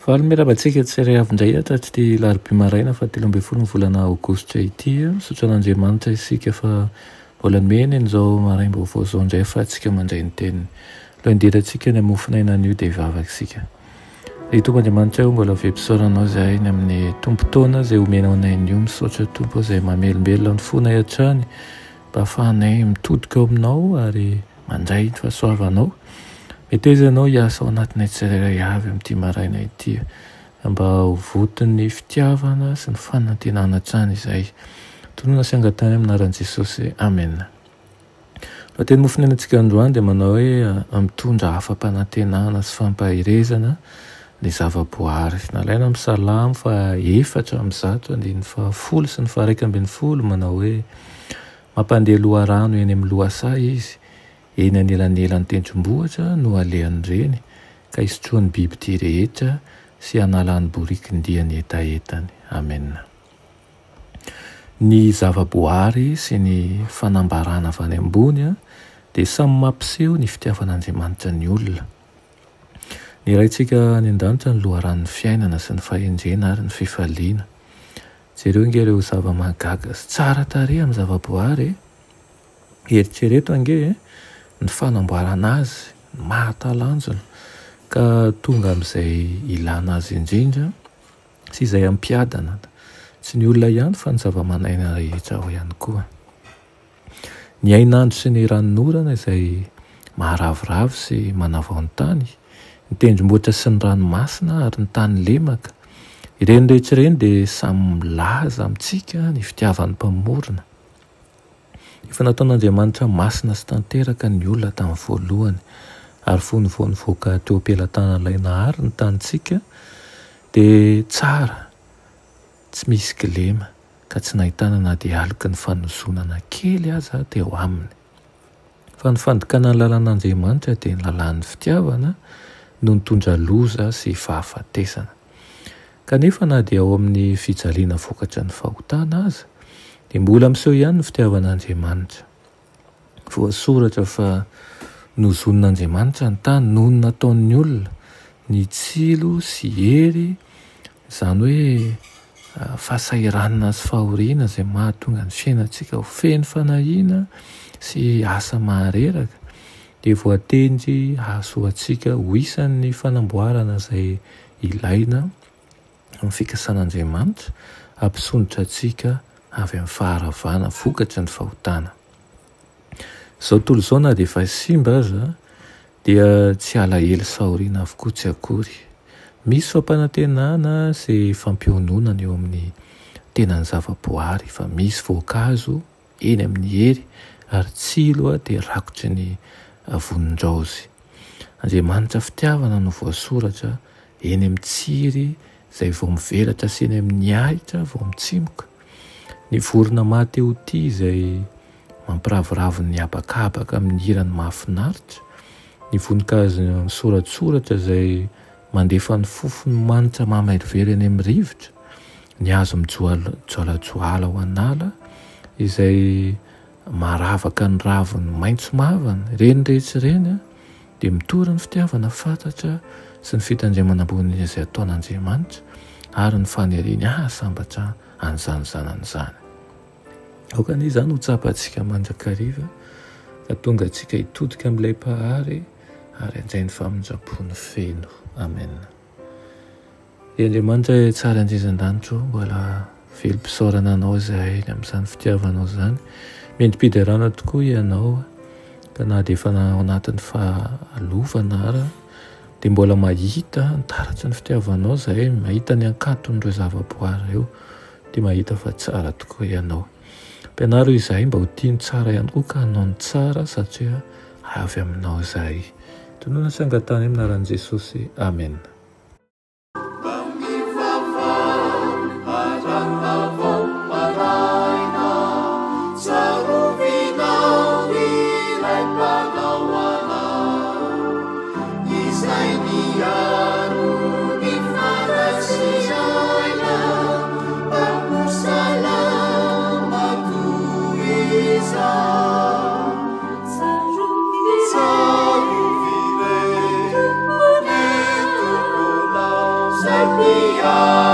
Fahalymiarabantsika tsy ray avindray atraty ty larobia maraina fa 13 volana aogositra ity misaotra an'Andriamanitra isika fa mbola meniny zao maraim-baovao zao indray fa atsika mandray ny teniny aloha indiratsika ny amofinainan'io dia hivavaka Tompandriamanitra io mbola vempisaoranao zahay ny amin'ny tompotaona zay omenao anain'io misaotra tompo zay mamelombelona ny fonay hatrany mba ahafahanay mitodika ao aminao ary mandray ny fahasoavanao. Metezanao hiasa ao anatinay tsirairay avy amin'ity maraina ity mba ho voton'ny fitiavana sy ny fanantenana hatrany izay. Tonoana sy angatany aminaran'i Jesosy. Amen. Raha teny mofinainantsika androany dia manao hoe mitondra afa-panantenana sy fampahirezana ny zavaboary. Nalaina amin'ny Salamo fa 4:110 sy ny 110 manao hoe mampandeha loharano eny amin'ny lohasaha izy. Eny anelanelany tendrombohitra no alehan'ny reny ka isotroan'ny biby ty rehetra sy analan'ny borikin-diany etaetany. Amen. Ny zavaboary sy ny fanambarana avy any ambony dia samy mampiseho ny fitiavan'Andriamanitra ny olona. Ny raintsika any an-danitra ny loharan'ny fiainana sy ny fahendrena ary ny fifaliana. Jereo ireo zava-mahagaga sy tsara tarehy amin'ny zavaboary. Eritrereto ange ny fanamboarana azy mahatalanjona ka tonga amin'izay ilana azy indrindra sy izay ampiadana tsy ny olona ihany fa ny zava-manaina rehetra ao ihany koa. Ny ainandro sy ny ranonorana izay maharavoravo sy manavao ny tany, ny tendrombohitra sy ny ranomasina ary ny tany lemaka, ireny rehetra ireny dia samy milaza amintsika ny fitiavan'ny mpamorona. Efa nataon'Andriamanitra masina sy tanteraka ny olona tamin'ny voalohany ary fony vao nivoaka teo am-pelantanan'ilay nahary ny tanitsika dia tsara, tsy misy kilema ka tsy nahitana na dia aloky ny fanozonana kely aza teo aminy. Fa ny fandikana ny lalàn'Andriamanitra dia ny lalàn'ny fitiavana no nitondra loza sy fahafatesana. Kanefa na dia ao amin'ny fijaliana vokatra ny fahotana aza dia mbola miseho ihany ny fitiavan'Andriamanitra. Voasoratra fa nozon'Andriamanitra ny tany noho ny nataon'ny olona ny tsilo sy hery, izany hoe fahasairanana sy fahoriana izay mahatonga ny fiainantsika ho feno fanahiana sy asa mahareraka dia voatendry hahasoantsika ho isan'ny fanamboarana izay ilaina amin'ny fikasan'Andriamanitra hampisondrotra antsika avy amin'ny faharavana vokatra ny fahotana. Izao tontolo izao na dia efa simba aza dia tsy alahelo sahoriana avokoa tsy akory. Misy fampanantenana sy fampiononana eo amin'ny tenany zavaboary fa misy voankazo eny amin'ny hery ary tsilo dia rakotry ny vonin-draozy. Andriamanitra fitiavana no voasoratra eny amin'ny tsiry izay vao mivelatra sy eny amin'ny ahitra vao mitsimoka. Ny vorona mahateo ty izay mampiravoravo ny habakabaka amin'ny hirany mahafinaritra. Ny voninkazo misoratsoratra izay mandefa ny fofony manitra mamaherovero eny amin'ny rivotra. Ny hazo mijoalajoala ao an'ala izay maravaka ny raviny maitso mavana. Reny rehetra ireny dia mitora ny fitiavana fantatra sy ny fitandremana ambony izay ataon'Andriamanitra ary ny faneriany sambatra an'izany zanany. Okan'izany ho tsapantsika mandrakariva ka tonga antsika hitodika amin'ilay mpahary ary andray ny famindrabony feno. Amen. Andriamanitra tsara indrindran-danitro mbola velom-pisaorana anao zahay amin'izany fitiavanao izany. Mendrim-piderana tokoa ianao ka na dia efa ao anatin'ny fahalovana ara dia mbola mahita ny taratry ny fitiavanao zahay, mahita ny ankaton'ireo zavaboary eo dia mahita fa tsara tokoa ianao. Ampianaro izahay mba ho tiany tsara ihany koa ka hanao ny tsara satria avy aminao izahay. Tonoana sy angatany aminaran'i Jesosy. Amen. Sa Alleluia.